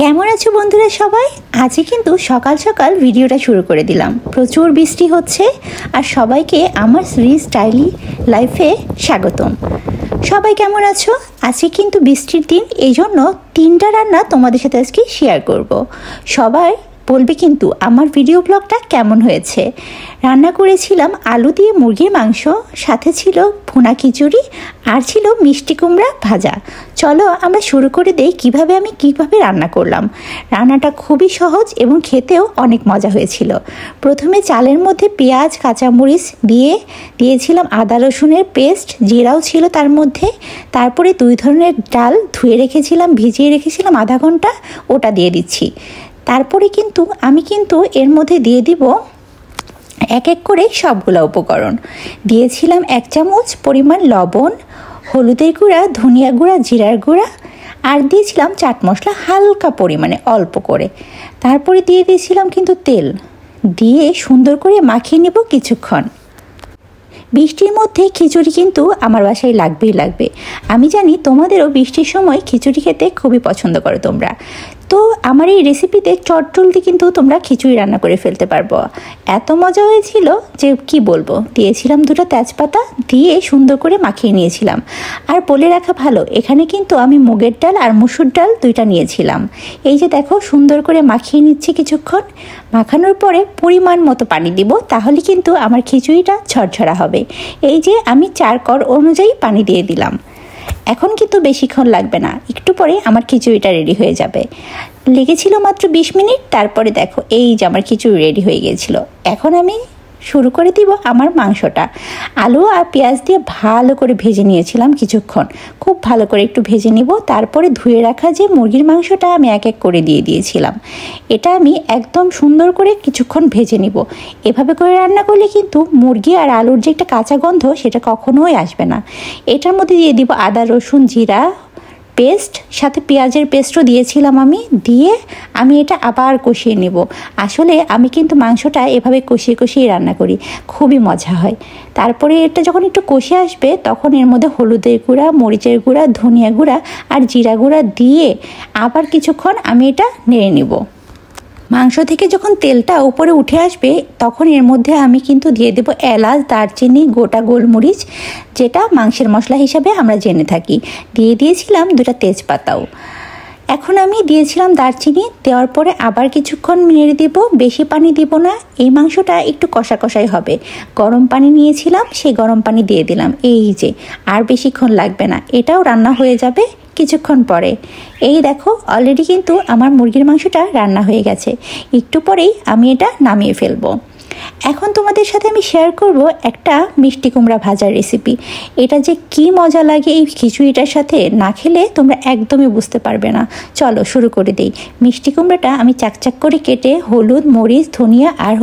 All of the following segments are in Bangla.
কেমন আছো বন্ধুরা সবাই? আজকে কিন্তু সকাল সকাল ভিডিওটা শুরু করে দিলাম। প্রচুর বৃষ্টি হচ্ছে আর সবাইকে আমার শ্রী স্টাইলি লাইফে স্বাগতম। সবাই কেমন আছো? আজকে কিন্তু বৃষ্টির দিন, এই জন্য 3টা রান্না তোমাদের সাথে আজকে শেয়ার করব। সবাই বলবে কিন্তু আমার ভিডিও ব্লগটা কেমন হয়েছে। রান্না করেছিলাম আলু দিয়ে মুরগির মাংস, সাথে ছিল ভুনা খিচুড়ি আর ছিল মিষ্টি কুমড়া ভাজা। চলো আমরা শুরু করে দেই আমি কিভাবে রান্না করলাম। রান্নাটা খুবই সহজ এবং খেতেও অনেক মজা হয়েছিল। প্রথমে চালের মধ্যে পেঁয়াজ কাঁচামরিচ দিয়েছিলাম আদা রসুনের পেস্ট, জিরাও ছিল তার মধ্যে। তারপরে 2 ধরনের ডাল ধুয়ে রেখেছিলাম, ভিজিয়ে রেখেছিলাম আধা ঘন্টা, ওটা দিয়ে দিচ্ছি। তারপরে আমি এর মধ্যে দিয়ে দিব এক এক করে সবগুলো উপকরণ। দিয়েছিলাম 1 চামচ পরিমাণ লবণ, হলুদের গুঁড়া, ধনিয়া গুঁড়া, জিরার গুঁড়া, আর দিয়েছিলাম চাট মশলা হালকা পরিমাণে অল্প করে। তারপরে দিয়ে দিয়েছিলাম তেল, দিয়ে সুন্দর করে মাখিয়ে নেব কিছুক্ষণ। বৃষ্টির মধ্যে খিচুড়ি আমার বাসায় লাগবে। আমি জানি তোমাদেরও বৃষ্টির সময় খিচুড়ি খেতে খুবই পছন্দ করো তোমরা। তো আমার এই রেসিপিতে চটজলদি তোমরা খিচুড়ি রান্না করে ফেলতে পারবো। এত মজা হয়েছিল যে কি বলবো। দিয়েছিলাম 2টা তেজপাতা, দিয়ে সুন্দর করে মাখিয়ে নিয়েছিলাম। আর বলে রাখা ভালো, এখানে আমি মুগের ডাল আর মসুর ডাল 2টা নিয়েছিলাম। এই যে দেখো, সুন্দর করে মাখিয়ে নিচ্ছি কিছুক্ষণ। মাখানোর পরে পরিমাণ মতো পানি দিব, তাহলে আমার খিচুড়িটা ঝরঝরা হবে। এই যে আমি 4 কড় অনুযায়ী পানি দিয়ে দিলাম। এখন বেশিক্ষণ লাগবে না, একটু পরে আমার খিচুড়িটা রেডি হয়ে যাবে। লেগেছিল মাত্র 20 মিনিট। তারপরে দেখো, এই যে আমার খিচুড়ি রেডি হয়ে গিয়েছিল। এখন আমি শুরু করে দিব আমার মাংসটা। আলু আর পেঁয়াজ দিয়ে ভালো করে ভেজে নিয়েছিলাম কিছুক্ষণ, খুব ভালো করে একটু ভেজে নিব। তারপরে ধুয়ে রাখা যে মুরগির মাংসটা আমি এক এক করে দিয়ে দিয়েছিলাম। এটা আমি একদম সুন্দর করে কিছুক্ষণ ভেজে নিব। এভাবে করে রান্না করলে মুরগি আর আলুর যে একটা কাঁচা গন্ধ, সেটা কখনোই আসবে না। এটার মধ্যে দিয়ে দিব আদা রসুন জিরা পেস্ট, সাথে পেঁয়াজের পেস্টও দিয়েছিলাম দিয়ে আমি এটা আবার কষিয়ে নেব। আসলে আমি মাংসটা এভাবে কষিয়ে রান্না করি, খুবই মজা হয়। তারপরে এটা যখন একটু কষে আসবে, তখন এর মধ্যে হলুদের গুঁড়া, মরিচের গুঁড়া, ধনিয়া গুঁড়া আর জিরা গুঁড়া দিয়ে আবার কিছুক্ষণ আমি এটা নেড়ে নেব। মাংস থেকে যখন তেলটা উপরে উঠে আসবে, তখন এর মধ্যে আমি দিয়ে দেব এলাচ, দারচিনি, গোটা গোলমরিচ, যেটা মাংসের মশলা হিসাবে আমরা জেনে থাকি। দিয়ে দিয়েছিলাম 2টা তেজপাতাও। এখন আমি দিয়েছিলাম দারচিনি, দেওয়ার পরে আবার কিছুক্ষণ নেড়ে দেব। বেশি পানি দিব না, এই মাংসটা একটু কষা কষাই হবে। গরম পানি নিয়েছিলাম, সেই গরম পানি দিয়ে দিলাম। এই যে, আর বেশিক্ষণ লাগবে না, এটাও রান্না হয়ে যাবে কিছুক্ষণ পরে। এই দেখো, অলরেডি আমার মুরগির মাংসটা রান্না হয়ে গেছে। একটু পরেই আমি এটা নামিয়ে ফেলবো। এখন তোমাদের সাথে আমি শেয়ার করব একটা মিষ্টি কুমড়া ভাজার রেসিপি। এটা যে কি মজা লাগে এই খিচুড়িটার সাথে, না খেলে তোমরা একদমই বুঝতে পারবে না। চলো শুরু করে দেই। মিষ্টি কুমড়াটা আমি চাকচাক করে কেটে হলুদ, মরিচ, ধনিয়া আর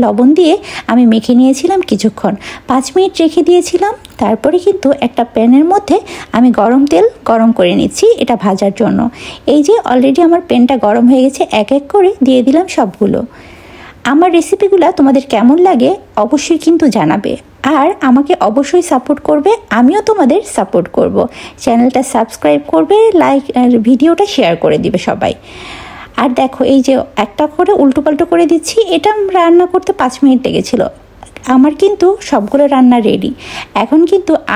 লবণ দিয়ে আমি মেখে নিয়েছিলাম কিছুক্ষণ। 5 মিনিট রেখে দিয়েছিলাম। তারপরে একটা প্যানের মধ্যে আমি গরম তেল গরম করে নিচ্ছি এটা ভাজার জন্য। এই যে অলরেডি আমার প্যানটা গরম হয়ে গেছে, এক এক করে দিয়ে দিলাম সবগুলো। আমার রেসিপিগুলো তোমাদের কেমন লাগে অবশ্যই জানাবে, আর আমাকে অবশ্যই সাপোর্ট করবে। আমিও তোমাদের সাপোর্ট করব। চ্যানেলটা সাবস্ক্রাইব করবে, লাইক আর ভিডিওটা শেয়ার করে দিবে সবাই। আর দেখো, এই যে একটা করে উল্টোপাল্টো করে দিচ্ছি। এটা রান্না করতে 5 মিনিট লেগেছিল। আমার সবগুলো রান্না রেডি। এখন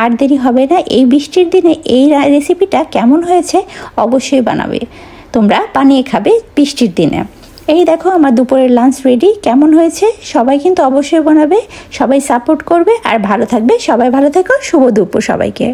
আর দেরি হবে না। এই বৃষ্টির দিনে এই রেসিপিটা কেমন হয়েছে অবশ্যই বানাবে, তোমরা বানিয়ে খাবে বৃষ্টির দিনে। এই দেখো, আমার দুপুরের লাঞ্চ রেডি। কেমন হয়েছে সবাই অবশ্যই বানাবে, সবাই সাপোর্ট করবে আর ভালো থাকবে। সবাই ভালো থেকো। শুভ দুপুর সবাইকে।